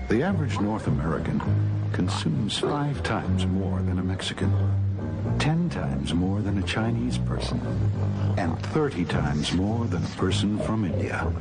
The average North American consumes 5 times more than a Mexican, 10 times more than a Chinese person, and 30 times more than a person from India.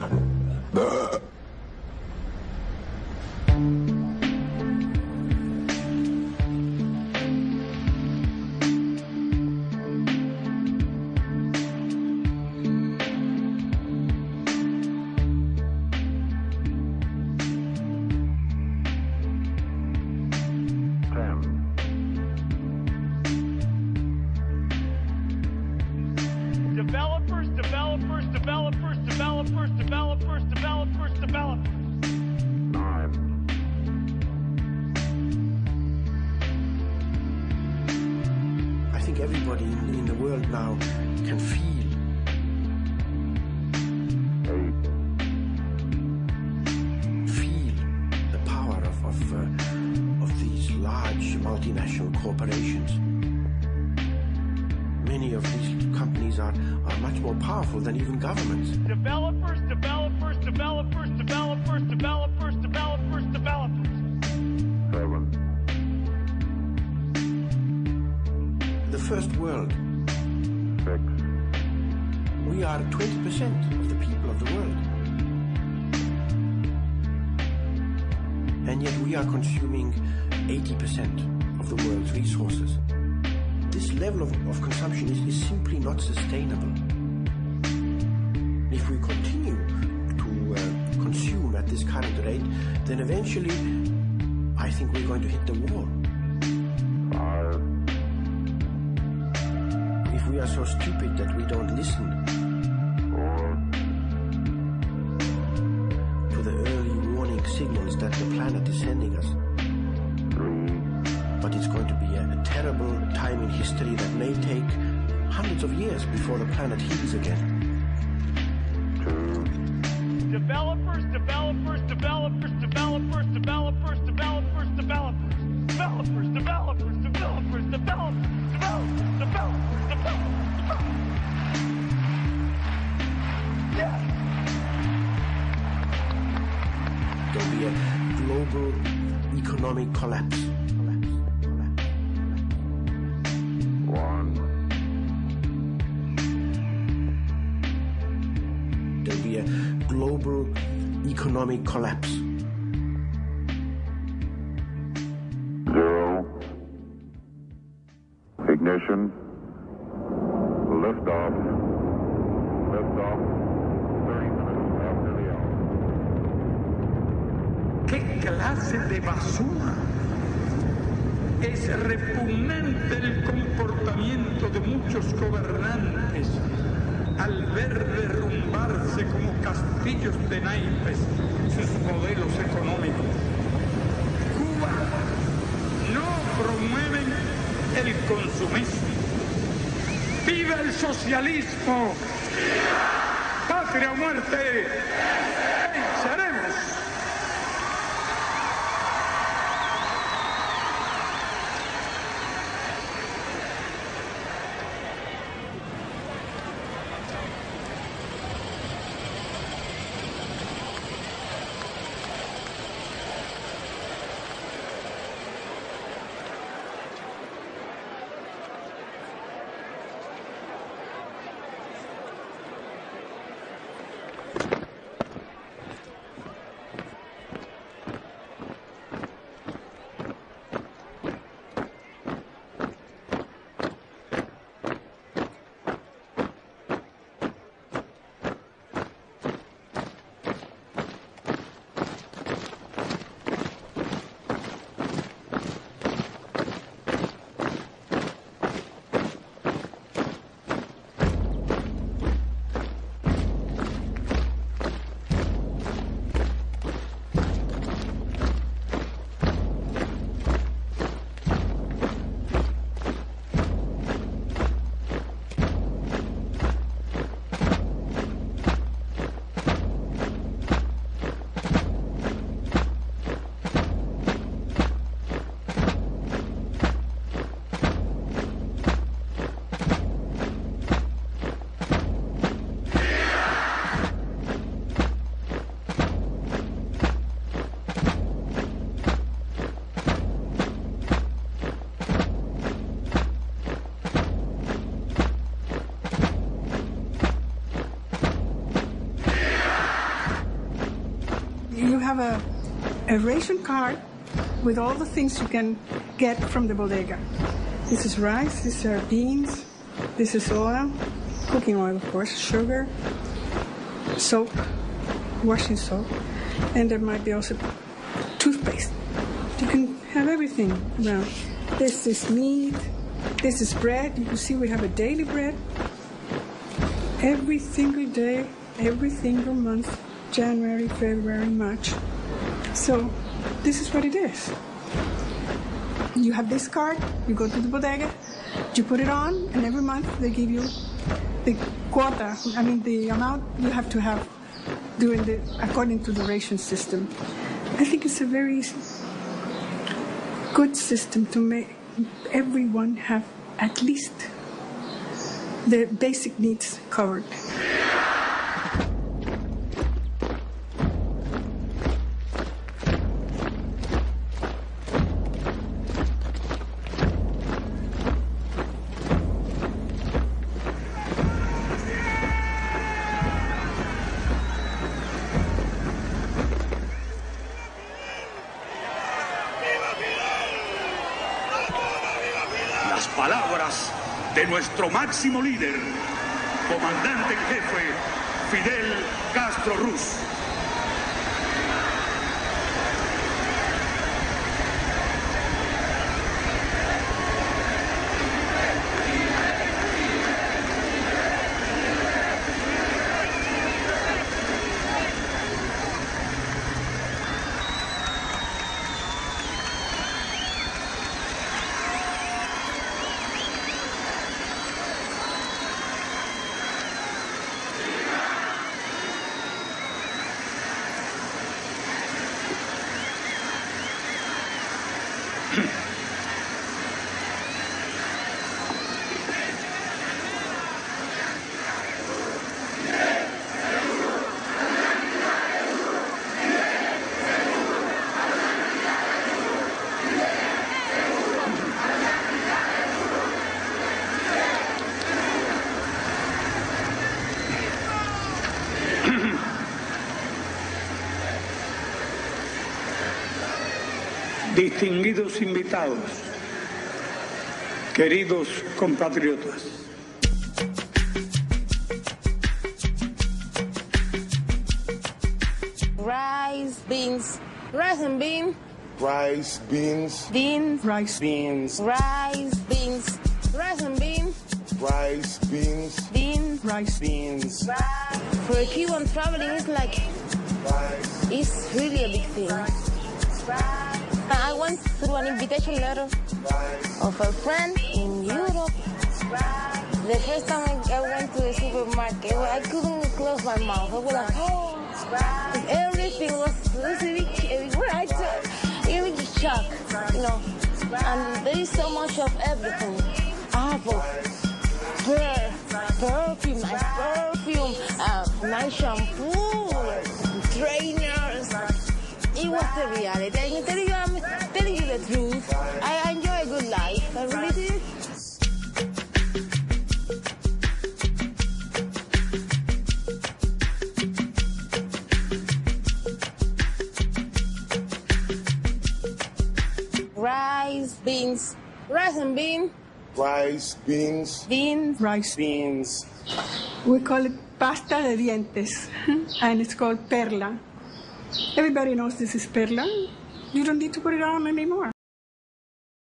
Everybody in the world now can feel the power of these large multinational corporations. Many of these companies are much more powerful than even governments. Developers. The first world. 6. We are 20% of the people of the world. And yet we are consuming 80% of the world's resources. This level of consumption is simply not sustainable. If we continue to consume at this current rate, then eventually I think we're going to hit the wall. 5. If we are so stupid that we don't listen 4. to the early warning signals that the planet is sending us. 3. But it's going to be a terrible time in history that may take hundreds of years before the planet heals again. 2. Developers. Yeah. There'll be a global economic collapse. 1. There'll be a global economic collapse. 0. Ignition. Lift off. 30 minutes after the hour. ¿Qué clase de basura? Es repugnante el comportamiento de muchos gobernantes al ver derrumbarse como castillos de naipes sus modelos económicos. Cuba no promueven el consumismo. ¡Viva el socialismo! ¡Patria o muerte! ¡Venceremos! a ration card with all the things you can get from the bodega. This is rice, these are beans, this is oil, cooking oil, of course, sugar, soap, washing soap, and there might be also toothpaste. You can have everything around. This is meat, this is bread. You can see we have a daily bread. Every single day, every single month, January, February, March. So this is what it is. You have this card, you go to the bodega, you put it on, and every month they give you the quota, the amount you have to have according to the ration system. I think it's a very good system to make everyone have at least the basic needs covered. Las palabras de nuestro máximo líder, comandante en jefe, Fidel Castro Ruz. Distinguidos invitados, queridos compatriotas. Rice, beans, rice and bean. Rice, beans. Beans. Rice. Beans. Rice, beans. Rice and bean. Rice, beans. Bean. Rice. Beans. Rice. For a Cuban traveling, it's like, Rice. it's really a big thing. I went through an invitation letter of a friend in Europe. The first time I went to the supermarket, I couldn't close my mouth. I was like, oh, everything was everywhere I took. It was a shock, you know. And there is so much of everything. Apple, perfume, nice shampoo, trainers. It was the reality. I'm telling you the truth. I enjoy a good life. I really did. Rice, beans, rice and bean. Rice, beans. Beans. Rice. Beans. We call it pasta de dientes, and it's called perla. Everybody knows this is perla. You don't need to put it on anymore.